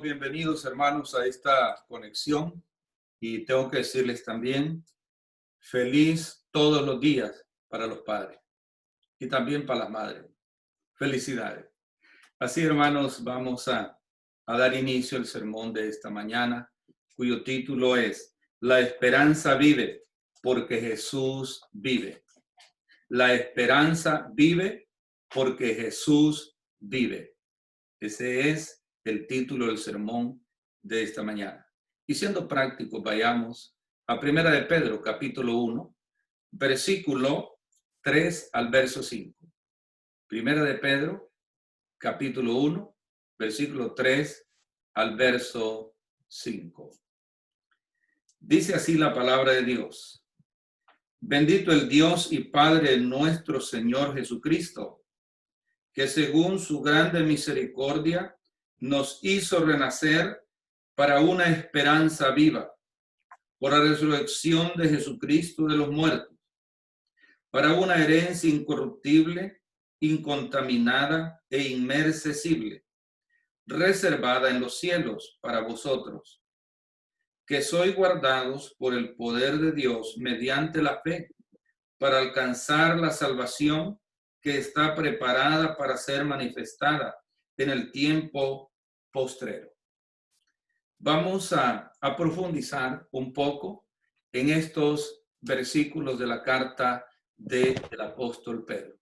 Seamos bienvenidos, hermanos, a esta conexión. Y tengo que decirles también, feliz todos los días para los padres y también para las madres. Felicidades. Así, hermanos, vamos a dar inicio al sermón de esta mañana, cuyo título es La esperanza vive porque Jesús vive. La esperanza vive porque Jesús vive. Ese es el título del sermón de esta mañana. Y siendo prácticos, vayamos a 1 de Pedro, capítulo 1, versículo 3 al verso 5. 1 de Pedro, capítulo 1, versículo 3 al verso 5. Dice así la palabra de Dios. Bendito el Dios y Padre de nuestro Señor Jesucristo, que según su grande misericordia nos hizo renacer para una esperanza viva, por la resurrección de Jesucristo de los muertos, para una herencia incorruptible, incontaminada e inmercesible, reservada en los cielos para vosotros, que sois guardados por el poder de Dios mediante la fe, para alcanzar la salvación que está preparada para ser manifestada en el tiempo postrero. Vamos a profundizar un poco en estos versículos de la carta del apóstol Pedro.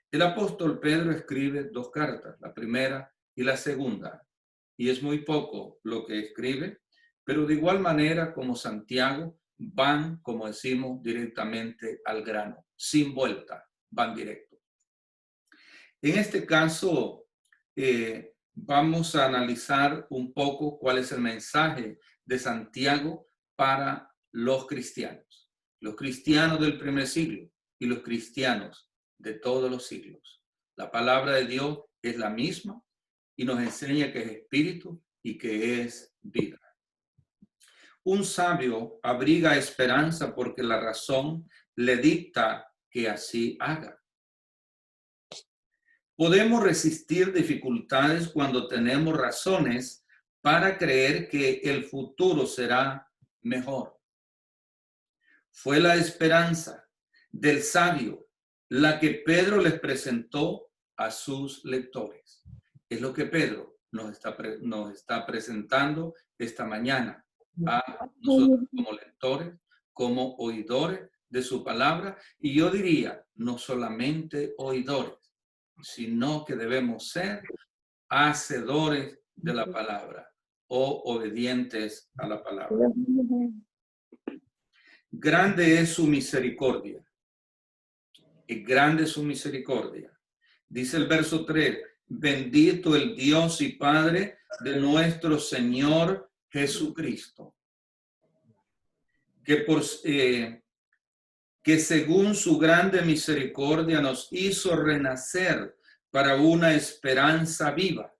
El apóstol Pedro escribe dos cartas, la primera y la segunda, y es muy poco lo que escribe, pero de igual manera como Santiago van, como decimos, directamente al grano, sin vuelta, van directo. En este caso, vamos a analizar un poco cuál es el mensaje de Santiago para los cristianos del primer siglo y los cristianos de todos los siglos. La palabra de Dios es la misma y nos enseña que es espíritu y que es vida. Un sabio abriga esperanza porque la razón le dicta que así haga. Podemos resistir dificultades cuando tenemos razones para creer que el futuro será mejor. Fue la esperanza del sabio la que Pedro les presentó a sus lectores. Es lo que Pedro nos está presentando esta mañana a nosotros como lectores, como oidores de su palabra, y yo diría, no solamente oidores, sino que debemos ser hacedores de la palabra o obedientes a la palabra. Grande es su misericordia. Y grande es su misericordia. Dice el verso 3, bendito el Dios y Padre de nuestro Señor Jesucristo, que según su grande misericordia nos hizo renacer para una esperanza viva.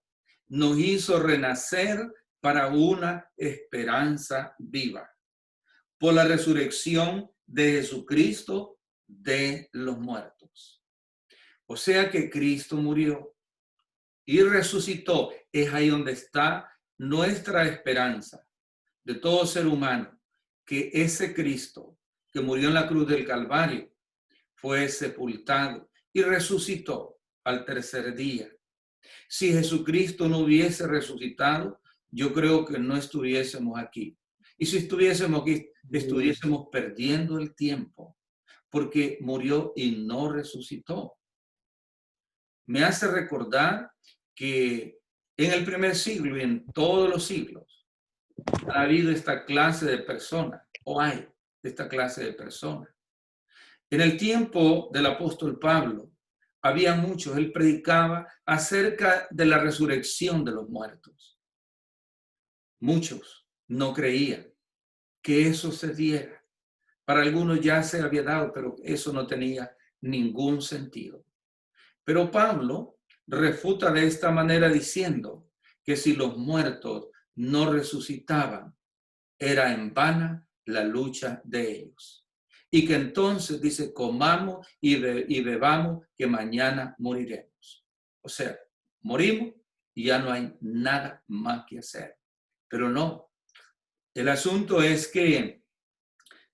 Nos hizo renacer para una esperanza viva. Por la resurrección de Jesucristo de los muertos. O sea que Cristo murió y resucitó. Es ahí donde está nuestra esperanza de todo ser humano, que ese Cristo que murió en la cruz del Calvario fue sepultado y resucitó al tercer día. Si Jesucristo no hubiese resucitado, yo creo que no estuviésemos aquí. Y si estuviésemos aquí, estuviésemos perdiendo el tiempo, porque murió y no resucitó. Me hace recordar que en el primer siglo y en todos los siglos ha habido esta clase de personas, o hay esta clase de personas. En el tiempo del apóstol Pablo, había muchos, él predicaba acerca de la resurrección de los muertos. Muchos no creían que eso se diera. Para algunos ya se había dado, pero eso no tenía ningún sentido. Pero Pablo refuta de esta manera diciendo que si los muertos no resucitaban, era en vana la lucha de ellos. Y que entonces dice, comamos y bebamos, que mañana moriremos. O sea, morimos y ya no hay nada más que hacer. Pero no, el asunto es que,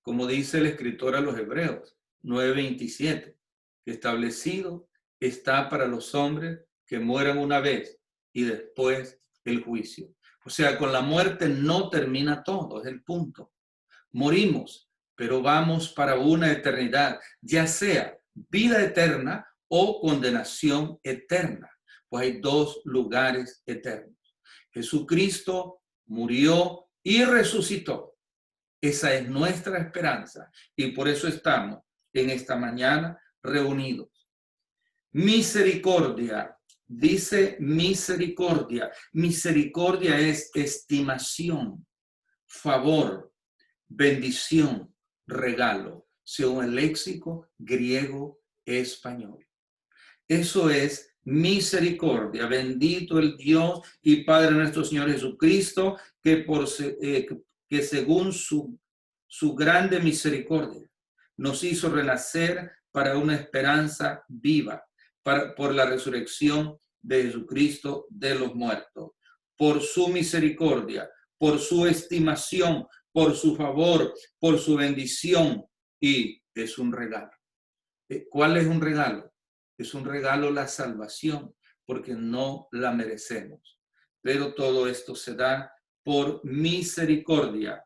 como dice el escritor a los Hebreos 9:27, que establecido está para los hombres que mueran una vez y después el juicio. O sea, con la muerte no termina todo, es el punto. Morimos, pero vamos para una eternidad, ya sea vida eterna o condenación eterna. Pues hay dos lugares eternos. Jesucristo murió y resucitó. Esa es nuestra esperanza y por eso estamos en esta mañana reunidos. Misericordia, dice misericordia. Misericordia es estimación, favor, bendición, regalo, según el léxico griego español. Eso es misericordia. Bendito el Dios y Padre nuestro Señor Jesucristo, que según su grande misericordia nos hizo renacer para una esperanza viva, por la resurrección de Jesucristo de los muertos. Por su misericordia, por su estimación, por su favor, por su bendición, y es un regalo. ¿Cuál es un regalo? Es un regalo la salvación, porque no la merecemos. Pero todo esto se da por misericordia.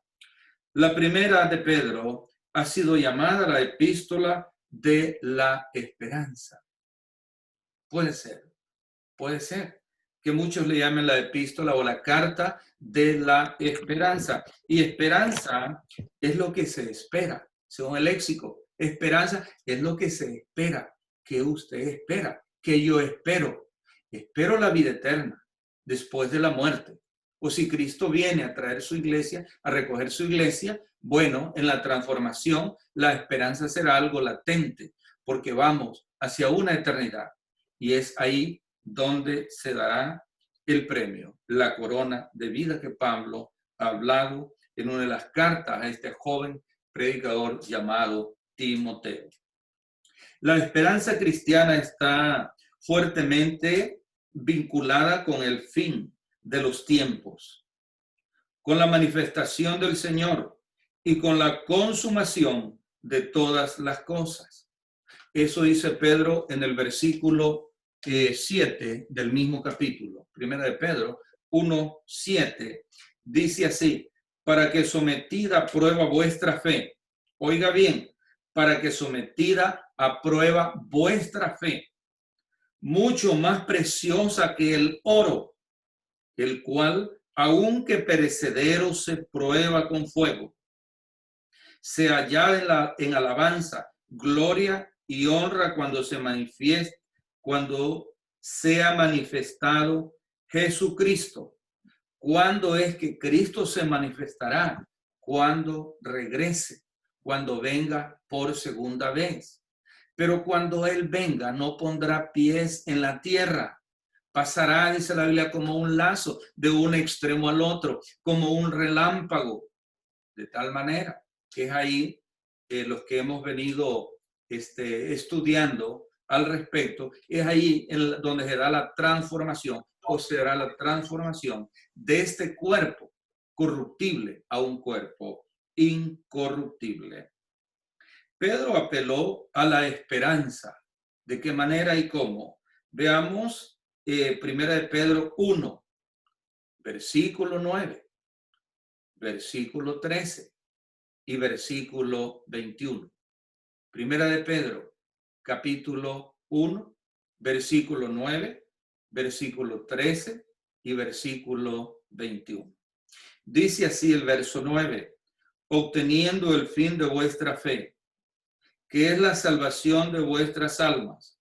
La primera de Pedro ha sido llamada la epístola de la esperanza. Puede ser que muchos le llamen la epístola o la carta de la esperanza. Y esperanza es lo que se espera, según el léxico. Esperanza es lo que se espera, que usted espera, que yo espero. Espero la vida eterna después de la muerte. O si Cristo viene a traer su iglesia, a recoger su iglesia, bueno, en la transformación la esperanza será algo latente, porque vamos hacia una eternidad. Y es ahí donde se dará el premio, la corona de vida que Pablo ha hablado en una de las cartas a este joven predicador llamado Timoteo. La esperanza cristiana está fuertemente vinculada con el fin de los tiempos, con la manifestación del Señor y con la consumación de todas las cosas. Eso dice Pedro en el versículo 7 del mismo capítulo, primera de Pedro 1:7, dice así: para que sometida a prueba vuestra fe, oiga bien, para que sometida a prueba vuestra fe, mucho más preciosa que el oro, el cual, aunque perecedero, se prueba con fuego, se halla en alabanza, gloria y honra cuando se manifieste, cuando sea manifestado Jesucristo. ¿Cuándo es que Cristo se manifestará? Cuando regrese, cuando venga por segunda vez. Pero cuando Él venga, no pondrá pies en la tierra. Pasará, dice la Biblia, como un lazo de un extremo al otro, como un relámpago. De tal manera que es ahí los que hemos venido estudiando al respecto, es ahí donde se da la transformación, o será la transformación de este cuerpo corruptible a un cuerpo incorruptible. Pedro apeló a la esperanza. ¿De qué manera y cómo? Veamos primera de Pedro 1, versículo 9, versículo 13 y versículo 21. Primera de Pedro, capítulo 1, versículo 9, versículo 13 y versículo 21. Dice así el verso 9: obteniendo el fin de vuestra fe, que es la salvación de vuestras almas.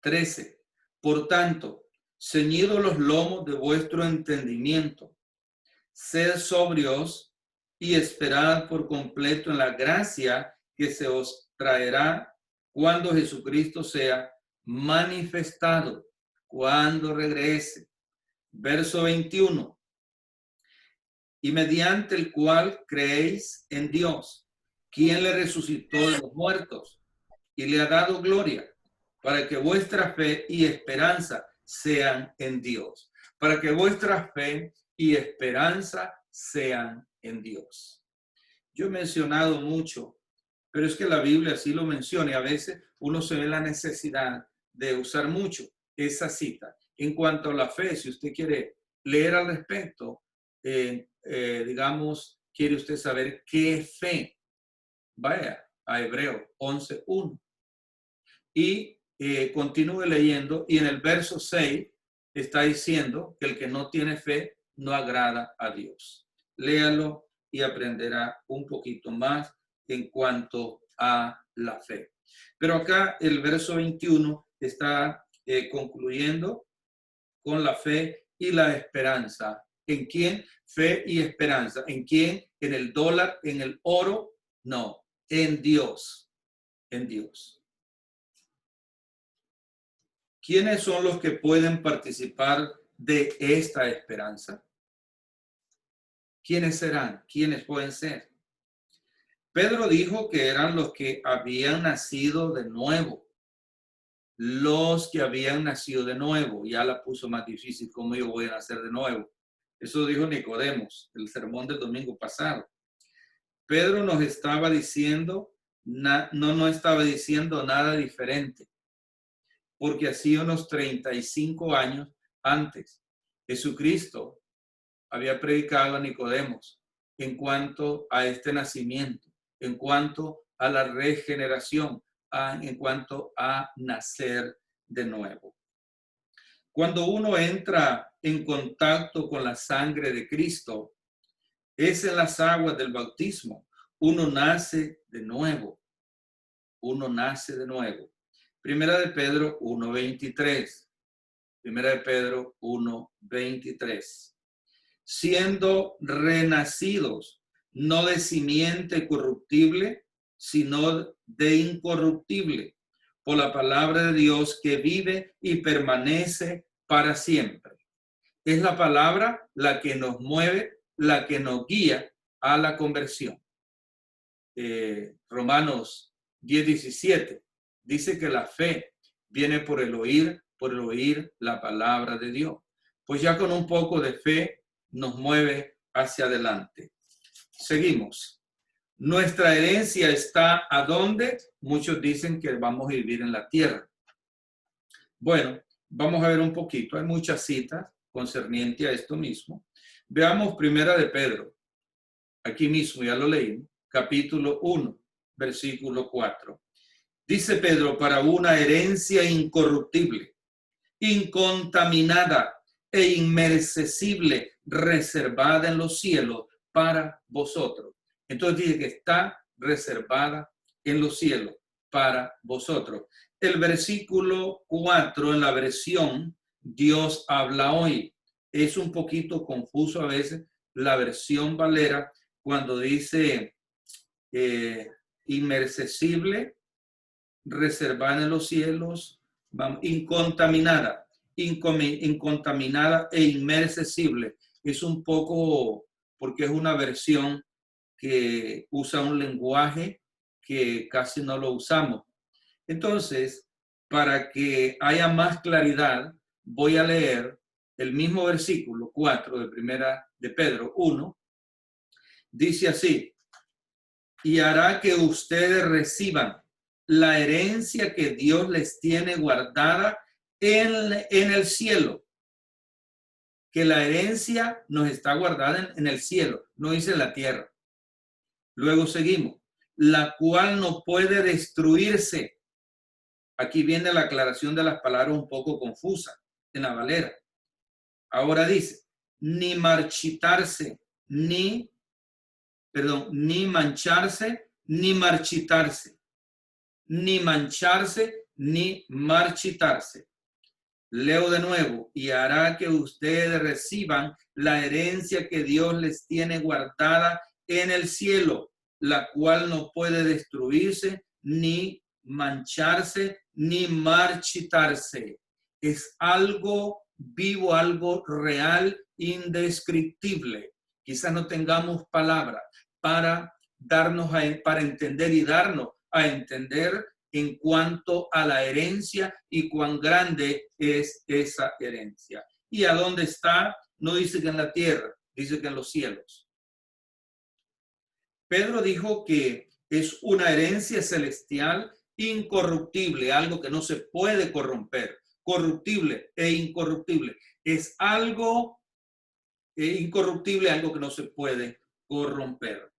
13. Por tanto, ceñidos los lomos de vuestro entendimiento, sed sobrios y esperad por completo en la gracia que se os traerá cuando Jesucristo sea manifestado, cuando regrese. Verso 21. Y mediante el cual creéis en Dios, quien le resucitó de los muertos y le ha dado gloria, para que vuestra fe y esperanza sean en Dios, para que vuestra fe y esperanza sean en Dios. Yo he mencionado mucho, pero es que la Biblia sí lo menciona y a veces uno se ve la necesidad de usar mucho esa cita. En cuanto a la fe, si usted quiere leer al respecto, digamos, quiere usted saber qué fe, vaya a Hebreos 11:1 y continúe leyendo, y en el verso 6 está diciendo que el que no tiene fe no agrada a Dios. Léalo y aprenderá un poquito más en cuanto a la fe. Pero acá el verso 21 está concluyendo con la fe y la esperanza. ¿En quién? Fe y esperanza. ¿En quién? ¿En el dólar? ¿En el oro? No, en Dios. En Dios. ¿Quiénes son los que pueden participar de esta esperanza? ¿Quiénes serán? ¿Quiénes pueden ser? Pedro dijo que eran los que habían nacido de nuevo. Los que habían nacido de nuevo. Ya la puso más difícil, ¿cómo yo voy a nacer de nuevo? Eso dijo Nicodemos, el sermón del domingo pasado. Pedro nos estaba diciendo, no estaba diciendo nada diferente, porque hacía unos 35 años antes, Jesucristo había predicado a Nicodemos en cuanto a este nacimiento, en cuanto a la regeneración, en cuanto a nacer de nuevo. Cuando uno entra en contacto con la sangre de Cristo, es en las aguas del bautismo. Uno nace de nuevo. Uno nace de nuevo. Primera de Pedro 1:23. Primera de Pedro 1:23. Siendo renacidos, no de simiente corruptible, sino de incorruptible, por la palabra de Dios que vive y permanece para siempre. Es la palabra la que nos mueve, la que nos guía a la conversión. Romanos 10:17 dice que la fe viene por el oír la palabra de Dios. Pues ya con un poco de fe nos mueve hacia adelante. Seguimos. Nuestra herencia está ¿a dónde? Muchos dicen que vamos a vivir en la tierra. Bueno, vamos a ver un poquito. Hay muchas citas concernientes a esto mismo. Veamos Primera de Pedro. Aquí mismo ya lo leímos. Capítulo 1, versículo 4. Dice Pedro, para una herencia incorruptible, incontaminada e inmercesible, reservada en los cielos para vosotros. Entonces dice que está reservada en los cielos para vosotros. El versículo 4 en la versión Dios habla hoy. Es un poquito confuso a veces la versión Valera cuando dice inmercesible, reservada en los cielos, incontaminada, incontaminada e inmercesible. Es un poco, porque es una versión que usa un lenguaje que casi no lo usamos. Entonces, para que haya más claridad, voy a leer el mismo versículo 4 de Primera de Pedro 1. Dice así: y hará que ustedes reciban la herencia que Dios les tiene guardada en el cielo. Que la herencia nos está guardada en el cielo, no dice en la tierra. Luego seguimos. La cual no puede destruirse. Aquí viene la aclaración de las palabras un poco confusa en la Valera. Ahora dice, ni marchitarse, ni mancharse, ni marchitarse. Ni mancharse, ni marchitarse. Leo de nuevo, y hará que ustedes reciban la herencia que Dios les tiene guardada en el cielo, la cual no puede destruirse, ni mancharse, ni marchitarse. Es algo vivo, algo real, indescriptible. Quizás no tengamos palabras para darnos para entender y darnos a entender en cuanto a la herencia y cuán grande es esa herencia. ¿Y a dónde está? No dice que en la tierra, dice que en los cielos. Pedro dijo que es una herencia celestial incorruptible, algo que no se puede corromper, corruptible e incorruptible. Es algo incorruptible, algo que no se puede corromper.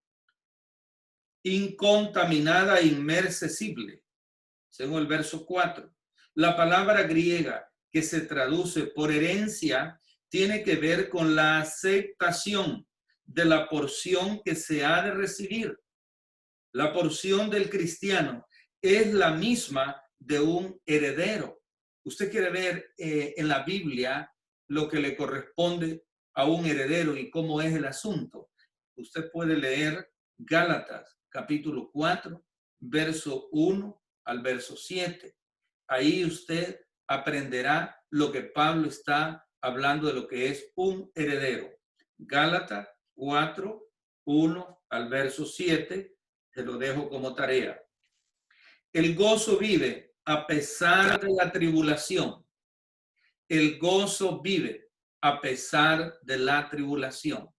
Incontaminada e inmercesible, según el verso 4. La palabra griega que se traduce por herencia tiene que ver con la aceptación de la porción que se ha de recibir. La porción del cristiano es la misma de un heredero. Usted quiere ver en la Biblia lo que le corresponde a un heredero y cómo es el asunto. Usted puede leer Gálatas, capítulo 4, verso 1 al verso 7. Ahí usted aprenderá lo que Pablo está hablando de lo que es un heredero. Gálatas 4, 1 al verso 7, se lo dejo como tarea. El gozo vive a pesar de la tribulación. El gozo vive a pesar de la tribulación.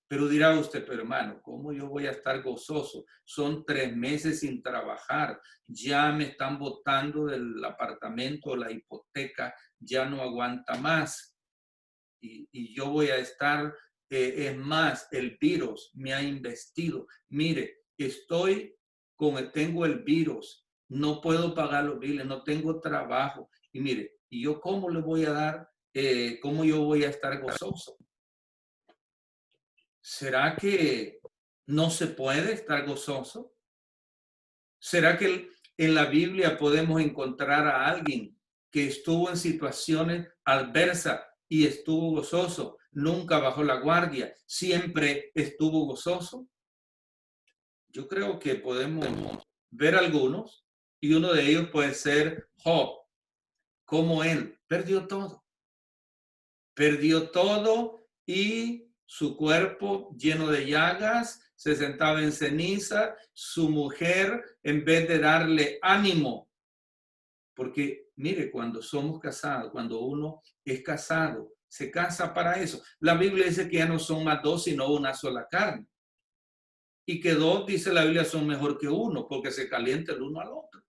Pero dirá usted, pero hermano, ¿cómo yo voy a estar gozoso? Son 3 meses sin trabajar, ya me están botando del apartamento, la hipoteca, ya no aguanta más. Y yo voy a estar, es más, el virus me ha investido. Mire, tengo el virus, no puedo pagar los biles, no tengo trabajo. Y mire, ¿y yo cómo le voy a dar, cómo yo voy a estar gozoso? ¿Será que no se puede estar gozoso? ¿Será que en la Biblia podemos encontrar a alguien que estuvo en situaciones adversas y estuvo gozoso? Nunca bajó la guardia, siempre estuvo gozoso. Yo creo que podemos ver algunos y uno de ellos puede ser Job, como él perdió todo. Perdió todo y su cuerpo lleno de llagas, se sentaba en ceniza, su mujer, en vez de darle ánimo, porque mire, cuando somos casados, cuando uno es casado, se casa para eso. La Biblia dice que ya no son más 2, sino una sola carne. Y que 2, dice la Biblia, son mejor que 1, porque se calienta el uno al otro.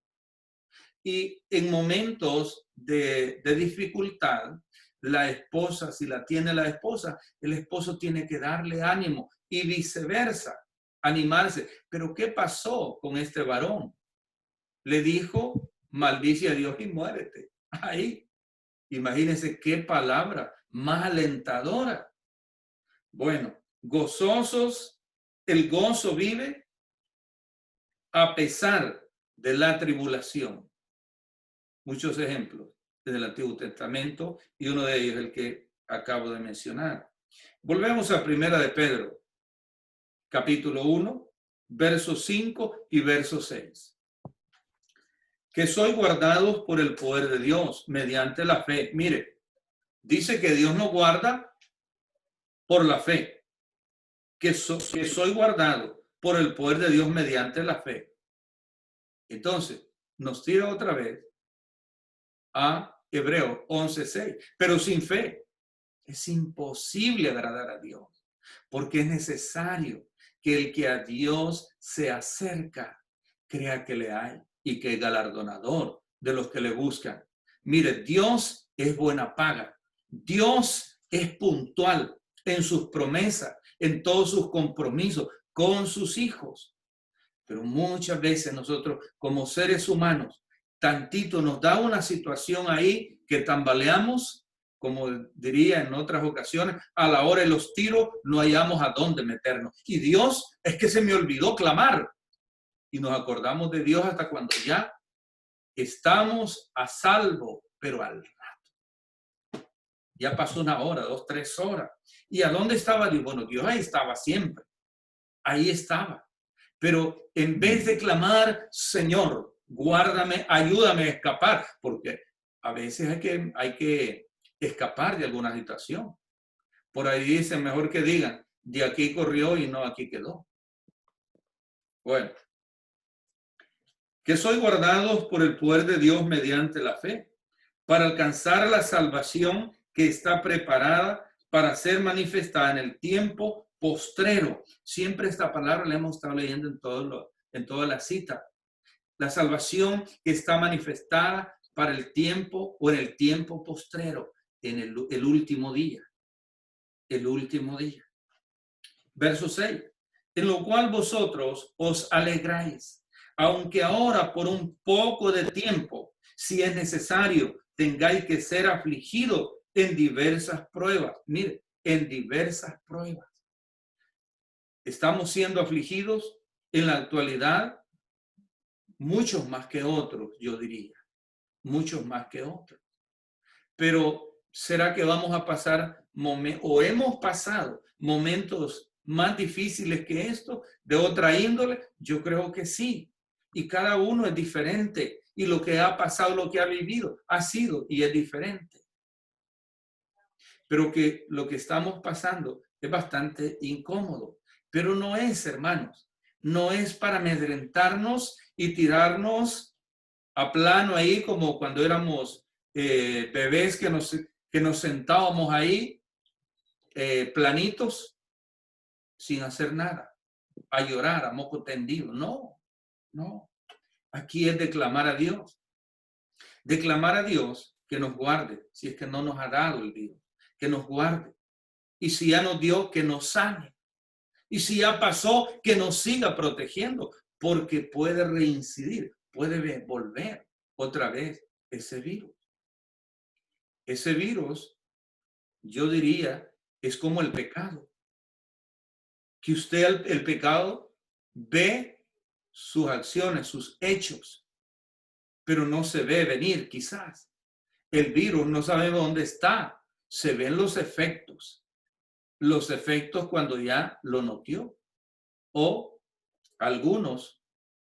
Y en momentos de dificultad, la esposa, si la tiene la esposa, el esposo tiene que darle ánimo y viceversa, animarse. Pero ¿qué pasó con este varón? Le dijo, maldice a Dios y muérete. Ahí, imagínense qué palabra más alentadora. Bueno, gozosos, el gozo vive a pesar de la tribulación. Muchos ejemplos desde el Antiguo Testamento y uno de ellos el que acabo de mencionar. Volvemos a Primera de Pedro, capítulo 1, verso 5 y verso 6. Que sois guardados por el poder de Dios mediante la fe. Mire, dice que Dios nos guarda por la fe. Que soy guardado por el poder de Dios mediante la fe. Entonces, nos tira otra vez a Hebreos 11:6. Pero sin fe es imposible agradar a Dios, porque es necesario que el que a Dios se acerca crea que le hay y que es galardonador de los que le buscan. Mire, Dios es buena paga. Dios es puntual en sus promesas, en todos sus compromisos con sus hijos. Pero muchas veces nosotros, como seres humanos, tantito nos da una situación ahí que tambaleamos, como diría en otras ocasiones, a la hora de los tiros no hallamos a dónde meternos. Y Dios, es que se me olvidó clamar. Y nos acordamos de Dios hasta cuando ya estamos a salvo, pero al rato. Ya pasó 1 hora, 2, 3 horas. ¿Y a dónde estaba Dios? Bueno, Dios ahí estaba siempre. Ahí estaba. Pero en vez de clamar, Señor, guárdame, ayúdame a escapar, porque a veces hay que escapar de alguna situación. Por ahí dicen, mejor que digan, de aquí corrió y no aquí quedó. Bueno, que sois guardados por el poder de Dios mediante la fe, para alcanzar la salvación que está preparada para ser manifestada en el tiempo postrero. Siempre esta palabra la hemos estado leyendo en toda la cita. La salvación que está manifestada para el tiempo o en el tiempo postrero, en el último día. El último día. Verso 6. En lo cual vosotros os alegráis, aunque ahora por un poco de tiempo, si es necesario, tengáis que ser afligidos en diversas pruebas. Mire, en diversas pruebas. Estamos siendo afligidos en la actualidad, muchos más que otros, yo diría. Muchos más que otros. Pero ¿será que vamos a pasar o hemos pasado momentos más difíciles que esto, de otra índole? Yo creo que sí. Y cada uno es diferente. Y lo que ha pasado, lo que ha vivido, ha sido y es diferente. Pero que lo que estamos pasando es bastante incómodo. Pero no es, hermanos, no es para amedrentarnos y tirarnos a plano ahí como cuando éramos bebés que nos sentábamos ahí planitos sin hacer nada, a llorar a moco tendido. No, no. Aquí es declamar a Dios. Declamar a Dios que nos guarde, si es que no nos ha dado el virus, que nos guarde. Y si ya nos dio, que nos sane. Y si ya pasó, que nos siga protegiendo, porque puede reincidir, puede volver otra vez ese virus. Ese virus, yo diría, es como el pecado. Que usted, el pecado, ve sus acciones, sus hechos, pero no se ve venir quizás. El virus no sabemos dónde está. Se ven los efectos. Los efectos cuando ya lo notió. O algunos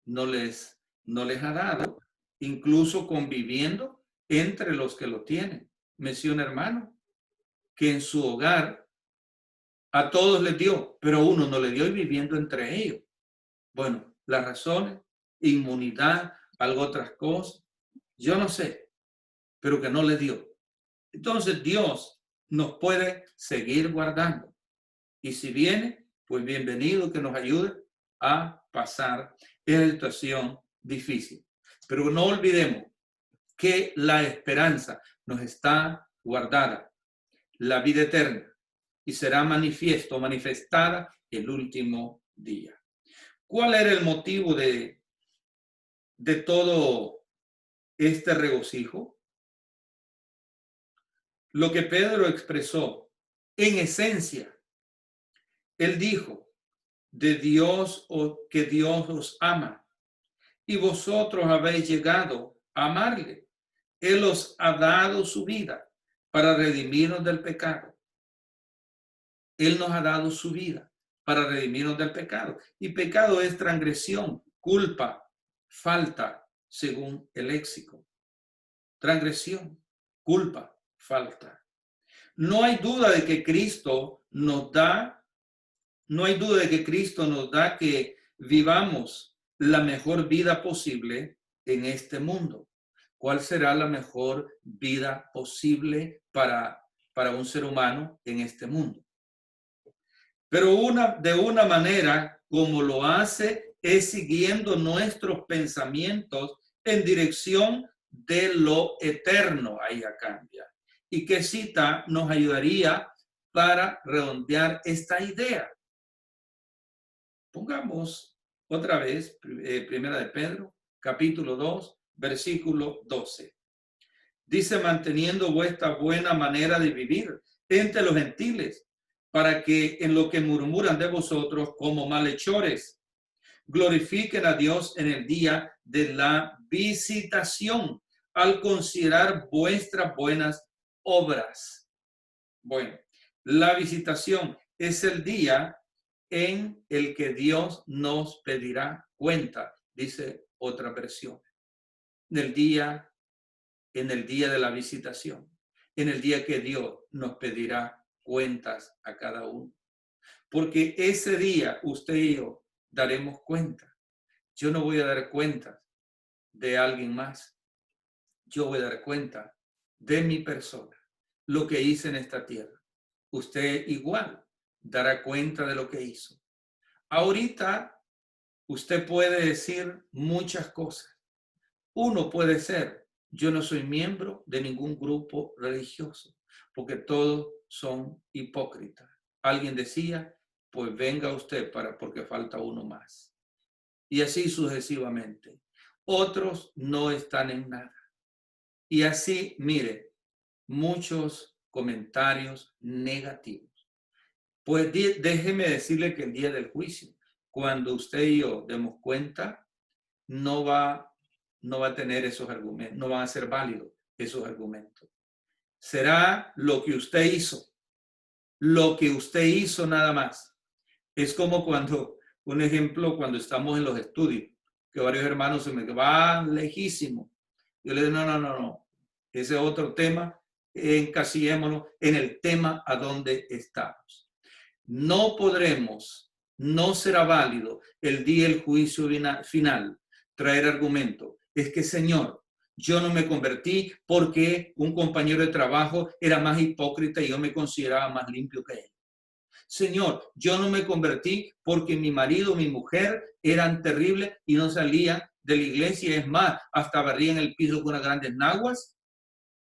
no les ha dado, incluso conviviendo entre los que lo tienen. Me decía un hermano que en su hogar a todos les dio, pero a uno no le dio y viviendo entre ellos. Bueno, las razones, inmunidad, algo otras cosas, yo no sé, pero que no le dio. Entonces Dios nos puede seguir guardando. Y si viene, pues bienvenido, que nos ayude a pasar esa situación difícil. Pero no olvidemos que la esperanza nos está guardada, la vida eterna, y será manifestada el último día. ¿Cuál era el motivo de todo este regocijo? Lo que Pedro expresó, en esencia, él dijo, de Dios o que Dios os ama, y vosotros habéis llegado a amarle. Él os ha dado su vida para redimirnos del pecado. Él nos ha dado su vida para redimirnos del pecado. Y pecado es transgresión, culpa, falta, según el léxico. Transgresión, culpa, falta. No hay duda de que Cristo nos da, que vivamos la mejor vida posible en este mundo. ¿Cuál será la mejor vida posible para un ser humano en este mundo? Pero de una manera como lo hace es siguiendo nuestros pensamientos en dirección de lo eterno. Ahí ya cambia. ¿Y qué cita nos ayudaría para redondear esta idea? Pongamos otra vez, Primera de Pedro, capítulo 2, versículo 12. Dice, manteniendo vuestra buena manera de vivir entre los gentiles, para que en lo que murmuran de vosotros como malhechores, glorifiquen a Dios en el día de la visitación, al considerar vuestras buenas obras. Bueno, la visitación es el día en el que Dios nos pedirá cuenta, dice otra versión. En el día de la visitación, en el día que Dios nos pedirá cuentas a cada uno. Porque ese día usted y yo daremos cuenta. Yo no voy a dar cuentas de alguien más, yo voy a dar cuenta de mi persona, lo que hice en esta tierra. Usted igual dará cuenta de lo que hizo. Ahorita usted puede decir muchas cosas. Uno puede ser, yo no soy miembro de ningún grupo religioso, porque todos son hipócritas. Alguien decía, pues venga usted porque falta uno más. Y así sucesivamente. Otros no están en nada. Y así, mire, muchos comentarios negativos. Pues déjeme decirle que el día del juicio, cuando usted y yo demos cuenta, no va a tener esos argumentos, no van a ser válidos esos argumentos. Será lo que usted hizo nada más. Es como un ejemplo, cuando estamos en los estudios, que varios hermanos se me van lejísimo. Yo le digo, no. Ese es otro tema, encasillémonos en el tema a donde estamos. No podremos, no será válido el día del juicio final traer argumento. Es que, Señor, yo no me convertí porque un compañero de trabajo era más hipócrita y yo me consideraba más limpio que él. Señor, yo no me convertí porque mi marido, mi mujer eran terribles y no salían de la iglesia. Es más, hasta barrían el piso con unas grandes naguas.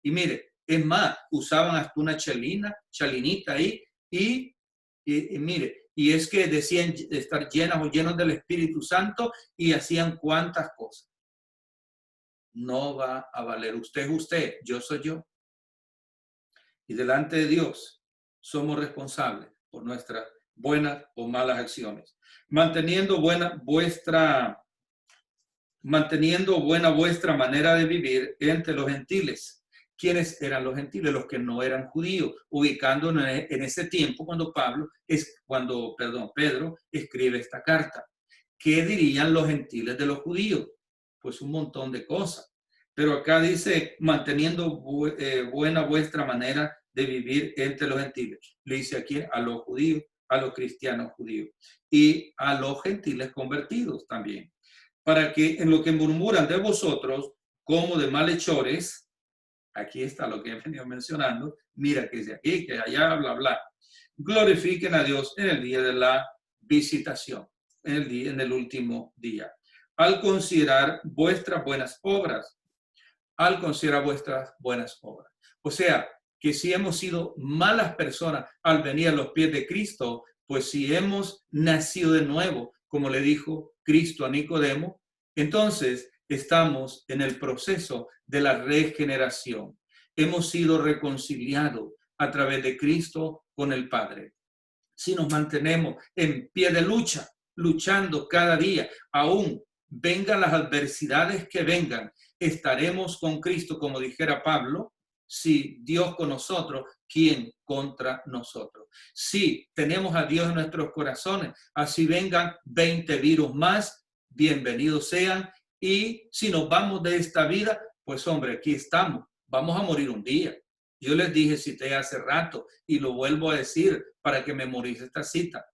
Y mire, es más, usaban hasta una chalinita ahí y mire, y es que decían estar llenas o llenos del Espíritu Santo y hacían cuantas cosas. No va a valer. Usted es usted, yo soy yo. Y delante de Dios somos responsables por nuestras buenas o malas acciones. Manteniendo buena vuestra manera de vivir entre los gentiles. ¿Quiénes eran los gentiles? Los que no eran judíos, ubicándonos en ese tiempo cuando Pedro escribe esta carta. ¿Qué dirían los gentiles de los judíos? Pues un montón de cosas. Pero acá dice, manteniendo buena vuestra manera de vivir entre los gentiles. Le dice aquí a los judíos, a los cristianos judíos y a los gentiles convertidos también. Para que en lo que murmuran de vosotros como de malhechores, aquí está lo que he venido mencionando, mira que es de aquí, que allá, bla, bla, glorifiquen a Dios en el día de la visitación, en el último día, al considerar vuestras buenas obras, O sea, que si hemos sido malas personas al venir a los pies de Cristo, pues si hemos nacido de nuevo, como le dijo Cristo a Nicodemo, entonces estamos en el proceso de la regeneración. Hemos sido reconciliados a través de Cristo con el Padre. Si nos mantenemos en pie de lucha, luchando cada día, aún vengan las adversidades que vengan, estaremos con Cristo, como dijera Pablo. Si Dios con nosotros, ¿quién contra nosotros? Si tenemos a Dios en nuestros corazones, así vengan 20 virus más, bienvenidos sean. Y si nos vamos de esta vida, pues hombre, aquí estamos, vamos a morir un día. Yo les dije, cité hace rato, y lo vuelvo a decir para que memorice esta cita.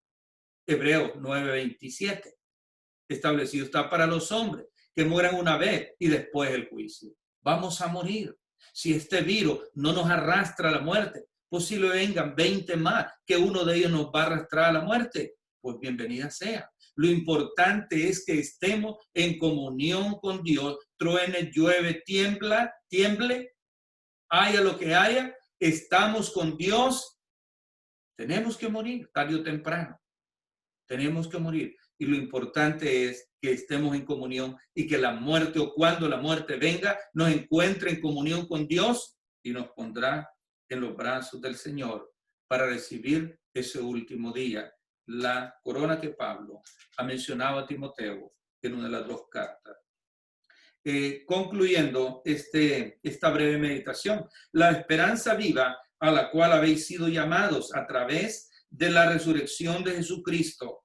Hebreos 9:27. Establecido está para los hombres que mueran una vez y después el juicio. Vamos a morir. Si este virus no nos arrastra a la muerte, posible vengan 20 más, que uno de ellos nos va a arrastrar a la muerte, pues bienvenida sea. Lo importante es que estemos en comunión con Dios. Truene, llueve, tiemble, haya lo que haya, estamos con Dios. Tenemos que morir tarde o temprano. Tenemos que morir. Y lo importante es que estemos en comunión y que la muerte, o cuando la muerte venga, nos encuentre en comunión con Dios y nos pondrá en los brazos del Señor para recibir ese último día, la corona que Pablo ha mencionado a Timoteo en una de las 2 cartas. Concluyendo esta breve meditación, la esperanza viva a la cual habéis sido llamados a través de la resurrección de Jesucristo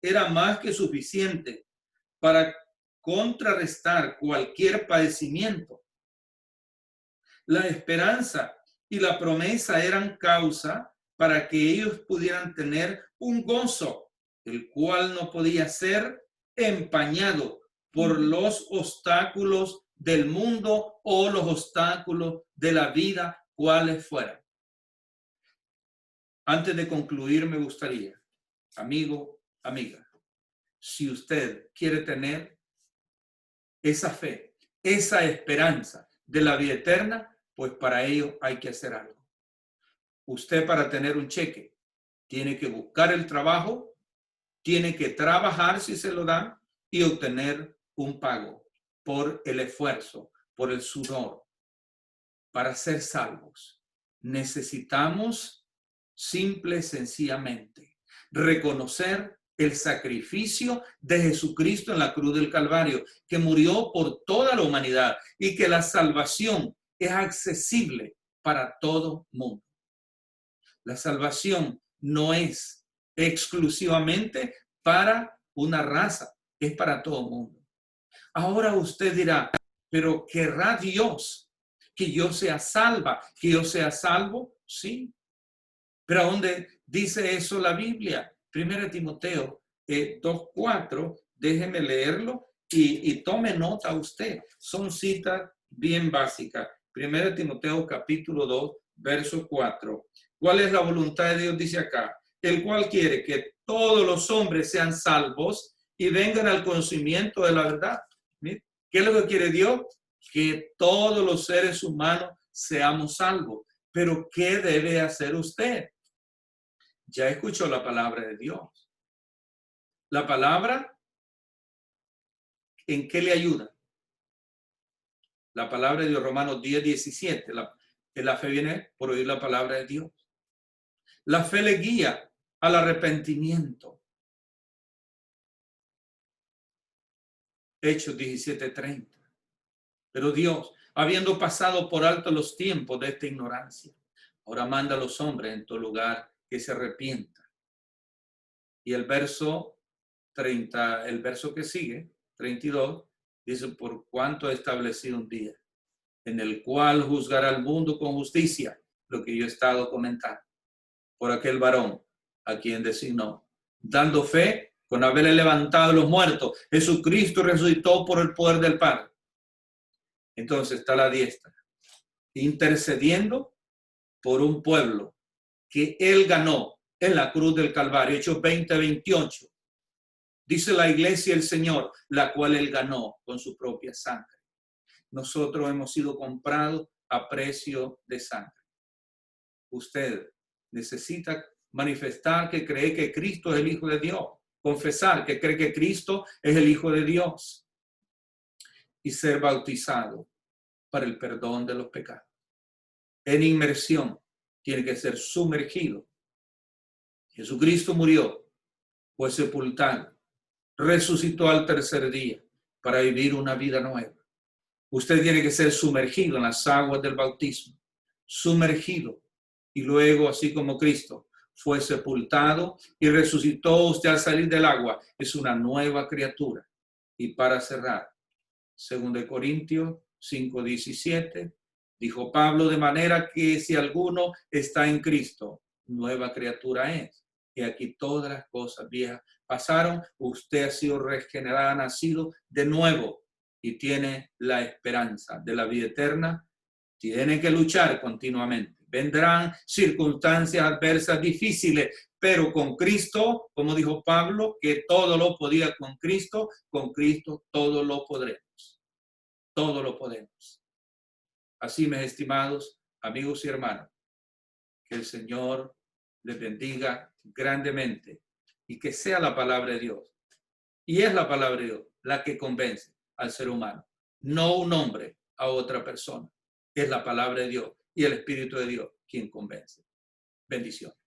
era más que suficiente para contrarrestar cualquier padecimiento. La esperanza y la promesa eran causa para que ellos pudieran tener un gozo, el cual no podía ser empañado por los obstáculos del mundo o los obstáculos de la vida, cuales fueran. Antes de concluir, me gustaría, amigo, amiga, si usted quiere tener esa fe, esa esperanza de la vida eterna, pues para ello hay que hacer algo. Usted, para tener un cheque, tiene que buscar el trabajo, tiene que trabajar si se lo dan y obtener un pago por el esfuerzo, por el sudor. Para ser salvos, necesitamos simple y sencillamente reconocer el sacrificio de Jesucristo en la cruz del Calvario, que murió por toda la humanidad y que la salvación es accesible para todo mundo. La salvación no es exclusivamente para una raza, es para todo mundo. Ahora usted dirá, pero ¿querrá Dios que yo sea salva, que yo sea salvo? Sí. Pero ¿a dónde dice eso la Biblia? 1 Timoteo 2:4, déjeme leerlo y tome nota usted. Son citas bien básicas. 1 Timoteo capítulo 2, verso 4. ¿Cuál es la voluntad de Dios? Dice acá, el cual quiere que todos los hombres sean salvos y vengan al conocimiento de la verdad. ¿Qué es lo que quiere Dios? Que todos los seres humanos seamos salvos. Pero ¿qué debe hacer usted? Ya escuchó la palabra de Dios. La palabra, ¿en qué le ayuda? La palabra de Dios, Romanos 10:17. La fe viene por oír la palabra de Dios. La fe le guía al arrepentimiento. Hechos 17:30. Pero Dios, habiendo pasado por alto los tiempos de esta ignorancia, ahora manda a los hombres en todo lugar que se arrepientan. Y el verso 30, el verso que sigue, 32, dice, por cuanto ha establecido un día en el cual juzgará al mundo con justicia, lo que yo he estado comentando, por aquel varón a quien designó, dando fe con haberle levantado a los muertos. Jesucristo resucitó por el poder del Padre. Entonces está a la diestra, intercediendo por un pueblo que él ganó en la cruz del Calvario. Hechos 20:28. Dice la iglesia del Señor, la cual él ganó con su propia sangre. Nosotros hemos sido comprados a precio de sangre. Usted necesita manifestar que cree que Cristo es el Hijo de Dios, confesar que cree que Cristo es el Hijo de Dios y ser bautizado para el perdón de los pecados. En inmersión tiene que ser sumergido. Jesucristo murió, fue sepultado, resucitó al tercer día para vivir una vida nueva. Usted tiene que ser sumergido en las aguas del bautismo, sumergido, y luego, así como Cristo fue sepultado y resucitó, usted al salir del agua es una nueva criatura. Y para cerrar, 2 Corintios 5:17, dijo Pablo, de manera que si alguno está en Cristo, nueva criatura es. Y aquí todas las cosas viejas pasaron, usted ha sido regenerado, nacido de nuevo y tiene la esperanza de la vida eterna. Tiene que luchar continuamente. Vendrán circunstancias adversas difíciles, pero con Cristo, como dijo Pablo, que todo lo podía con Cristo todo lo podremos. Todo lo podemos. Así, mis estimados amigos y hermanos, que el Señor les bendiga grandemente y que sea la palabra de Dios. Y es la palabra de Dios la que convence al ser humano, no un hombre a otra persona. Es la palabra de Dios y el Espíritu de Dios quien convence. Bendiciones.